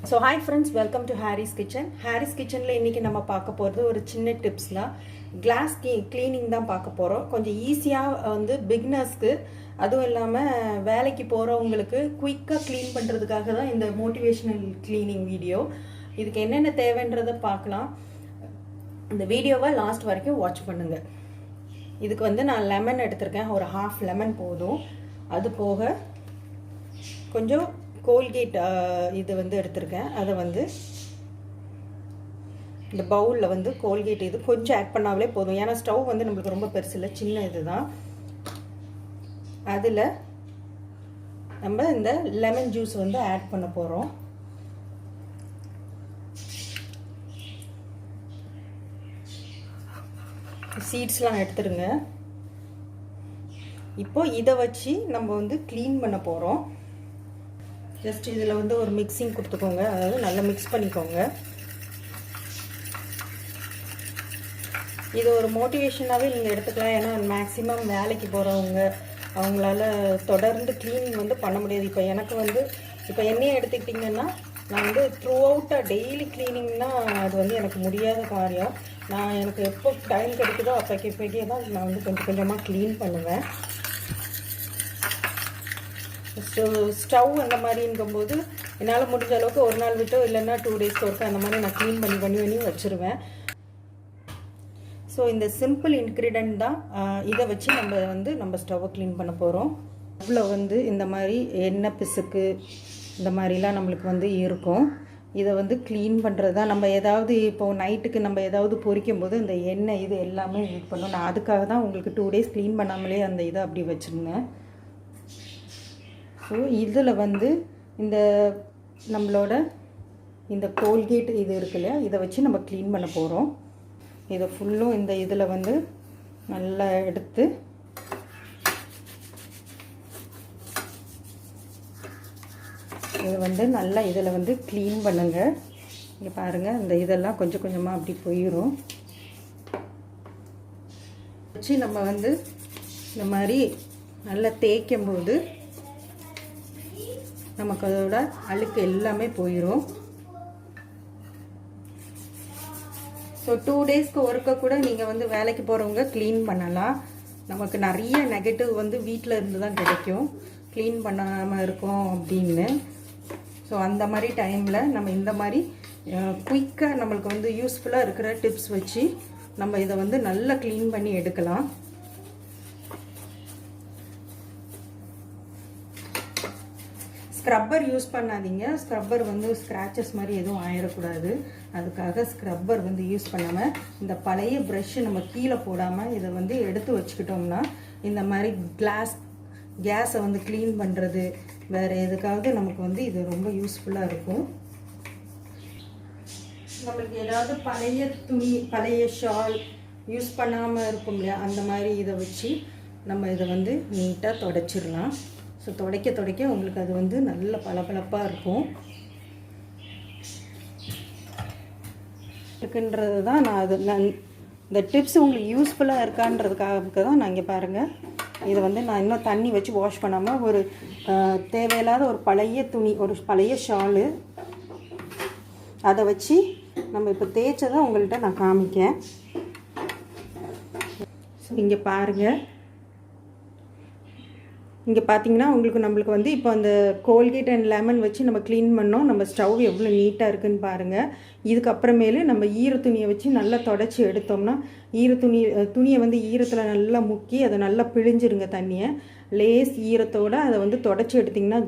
So hi friends, welcome to Harris kitchen. Harris கிச்சனில் இன்றைக்கி நம்ம பார்க்க போகிறது ஒரு சின்ன டிப்ஸ் தான். கிளாஸ் க்ளீனிங் தான் பார்க்க போகிறோம். கொஞ்சம் ஈஸியாக வந்து பிகினர்ஸ்க்கு, அதுவும் இல்லாமல் வேலைக்கு போகிறவங்களுக்கு குயிக்காக க்ளீன் பண்ணுறதுக்காக தான் இந்த மோட்டிவேஷ்னல் க்ளீனிங் வீடியோ. இதுக்கு என்னென்ன தேவைன்றதை பார்க்கலாம். இந்த வீடியோவை லாஸ்ட் வரைக்கும் வாட்ச் பண்ணுங்கள். இதுக்கு வந்து நான் லெமன் எடுத்திருக்கேன், ஒரு ஹாஃப் லெமன் போதும். அது போக கொஞ்சம் கோல்கேட் இது வந்து எடுத்திருக்கேன். அதை வந்து இந்த பவுலில் வந்து கோல்கேட் இது கொஞ்சம் ஆட் பண்ணாலே போதும். ஏன்னா ஸ்டவ் வந்து நம்மளுக்கு ரொம்ப பெருசு இல்லை, சின்ன இது தான். அதில் நம்ம இந்த லெமன் ஜூஸ் வந்து ஆட் பண்ண போகிறோம். சீட்ஸ்லாம் எடுத்துருங்க. இப்போ இதை வச்சு நம்ம வந்து க்ளீன் பண்ண போகிறோம். ஜஸ்ட் இதில் வந்து ஒரு மிக்சிங் கொடுத்துக்கோங்க, அதாவது நல்லா மிக்ஸ் பண்ணிக்கோங்க. இது ஒரு மோட்டிவேஷனாகவே நீங்கள் எடுத்துக்கலாம். ஏன்னா மேக்ஸிமம் வேலைக்கு போகிறவங்க அவங்களால தொடர்ந்து க்ளீனிங் வந்து பண்ண முடியாது. இப்போ எனக்கு வந்து இப்போ என்னையே எடுத்துக்கிட்டிங்கன்னா, நான் வந்து த்ரூ அவுட்டாக டெய்லி க்ளீனிங்னா அது வந்து எனக்கு முடியாத காரியம். நான் எனக்கு எப்போ டைம் கிடைக்குதோ அப்போக்கே தான் நான் வந்து கொஞ்சம் கொஞ்சமாக க்ளீன் பண்ணுவேன். ஸ்டவ் அந்த மாதிரிங்கும்போது என்னால் முடிஞ்ச அளவுக்கு ஒரு நாள் விட்டோ இல்லைன்னா 2 டேஸ்க்கு ஒருக்கா அந்த மாதிரி நான் க்ளீன் பண்ணி வச்சுருவேன். ஸோ இந்த சிம்பிள் இன்க்ரீடியன்ட் தான். இதை வச்சு நம்ம ஸ்டவ்வை க்ளீன் பண்ண போகிறோம். அவ்வளோ வந்து இந்த மாதிரி எண்ணெய் பிசுக்கு இந்த மாதிரிலாம் நம்மளுக்கு வந்து இருக்கும். இதை வந்து க்ளீன் பண்ணுறது தான். நம்ம ஏதாவது இப்போது நைட்டுக்கு நம்ம ஏதாவது பொரிக்கும் போது இந்த எண்ணெய் இது எல்லாமே யூஸ் பண்ணணும். நான் அதுக்காக தான் உங்களுக்கு 2 டேஸ் க்ளீன் பண்ணாமலே அந்த இதை அப்படி வச்சுருந்தேன். ஸோ இதில் வந்து இந்த நம்மளோட இந்த கோல்கேட் இது இருக்கு இல்லையா, இதை வச்சு நம்ம க்ளீன் பண்ண போகிறோம். இதை ஃபுல்லும் இந்த இதில் வந்து நல்லா எடுத்து இது வந்து நல்லா இதில் வந்து க்ளீன் பண்ணுங்கள். இங்கே பாருங்கள், இந்த இதெல்லாம் கொஞ்சம் கொஞ்சமாக அப்படி போயிடும். வச்சு நம்ம வந்து இந்த மாதிரி நல்லா தேய்க்கும் போது நமக்கு அதோட அழுக்கு எல்லாமே போயிடும். ஸோ 2 டேஸ்க்கு ஒருக்க கூட நீங்கள் வந்து வேலைக்கு போகிறவங்க க்ளீன் பண்ணலாம். நமக்கு நிறைய நெகட்டிவ் வந்து வீட்டில் இருந்து தான் கிடைக்கும், க்ளீன் பண்ணாமல் இருக்கோம் அப்படின்னு. ஸோ அந்த மாதிரி டைமில் நம்ம இந்த மாதிரி குயிக்காக நம்மளுக்கு வந்து யூஸ்ஃபுல்லாக இருக்கிற டிப்ஸ் வச்சு நம்ம இதை வந்து நல்லா க்ளீன் பண்ணி எடுக்கலாம். ஸ்க்ரப்பர் யூஸ் பண்ணாதீங்க. ஸ்க்ரப்பர் வந்து ஸ்க்ராச்சஸ் மாதிரி எதுவும் ஆயிடக்கூடாது. அதுக்காக ஸ்க்ரப்பர் வந்து யூஸ் பண்ணாமல் இந்த பழைய ப்ரஷ்ஷு நம்ம கீழே போடாமல் இதை வந்து எடுத்து வச்சுக்கிட்டோம்னா இந்த மாதிரி கேஸை வந்து க்ளீன் பண்ணுறது வேறு எதுக்காவது நமக்கு வந்து இது ரொம்ப யூஸ்ஃபுல்லாக இருக்கும். நம்மளுக்கு ஏதாவது பழைய துணி, பழைய ஷால் யூஸ் பண்ணாமல் இருக்கும் இல்லையா, அந்த மாதிரி இதை வச்சு நம்ம இதை வந்து நீட்டாக துடைச்சிடலாம். ஸோ துடைக்க உங்களுக்கு அது வந்து நல்ல பளபளப்பாக இருக்கும். இருக்குன்றது தான் நான் இந்த டிப்ஸ் உங்களுக்கு யூஸ்ஃபுல்லாக இருக்கான்றதுக்காக தான் நான் இங்கே பாருங்கள். இதை வந்து நான் இன்னும் தண்ணி வச்சு வாஷ் பண்ணாமல் ஒரு தேவையில்லாத ஒரு பழைய துணி, ஒரு பழைய ஷாலு, அதை வச்சு நம்ம இப்போ தேய்ச்சதை உங்கள்கிட்ட நான் காமிக்கேன். ஸோ இங்கே பாருங்கள், இங்கே பார்த்தீங்கன்னா நம்மளுக்கு வந்து இப்போ அந்த கோல்கேட் அண்ட் லெமன் வச்சு நம்ம க்ளீன் பண்ணோம். நம்ம ஸ்டவ் எவ்வளோ நீட்டாக இருக்குதுன்னு பாருங்கள். இதுக்கப்புறமேலு நம்ம துணியை வச்சு நல்லா தொடச்சி எடுத்தோம்னா, துணியை வந்து ஈரத்தில் நல்லா முக்கி அதை நல்லா பிழிஞ்சிருங்க. தண்ணியை லேஸ் ஈரத்தோடு அதை வந்து தொடச்சி எடுத்திங்கன்னா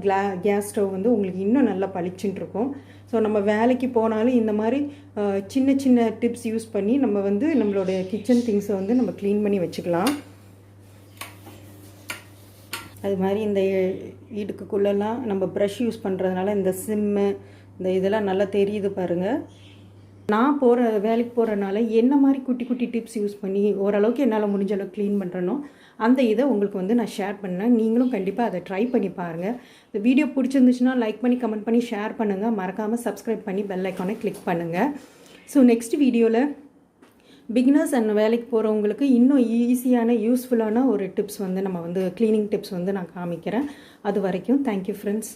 கேஸ் ஸ்டவ் வந்து உங்களுக்கு இன்னும் நல்லா பளிச்சுன்னு இருக்கும். ஸோ நம்ம வேலைக்கு போனாலும் இந்த மாதிரி சின்ன சின்ன டிப்ஸ் யூஸ் பண்ணி நம்ம வந்து நம்மளோட கிச்சன் திங்ஸை வந்து நம்ம க்ளீன் பண்ணி வச்சுக்கலாம். அது மாதிரி இந்த இடுக்குள்ளெல்லாம் நம்ம ப்ரஷ் யூஸ் பண்ணுறதுனால இந்த சிம்மு இந்த இதெல்லாம் நல்லா தெரியுது பாருங்கள். நான் வேலைக்கு போகிறனால என்ன மாதிரி குட்டி டிப்ஸ் யூஸ் பண்ணி ஓரளவுக்கு என்னால் முடிஞ்ச அளவுக்கு க்ளீன் பண்ணுறனோ அந்த இதை உங்களுக்கு வந்து நான் ஷேர் பண்ணேன். நீங்களும் கண்டிப்பாக அதை ட்ரை பண்ணி பாருங்கள். இந்த வீடியோ பிடிச்சிருந்துச்சுன்னா லைக் பண்ணி கமெண்ட் பண்ணி ஷேர் பண்ணுங்கள். மறக்காமல் சப்ஸ்கிரைப் பண்ணி பெல் ஐக்கானை கிளிக் பண்ணுங்கள். ஸோ நெக்ஸ்ட் வீடியோவில் பிகினர்ஸ் அண்ட் வேலைக்கு போகிறவங்களுக்கு இன்னும் ஈஸியான யூஸ்ஃபுல்லான ஒரு டிப்ஸ் வந்து நம்ம வந்து க்ளீனிங் டிப்ஸ் வந்து நான் காமிக்கிறேன். அது வரைக்கும் தேங்க்யூ ஃப்ரெண்ட்ஸ்.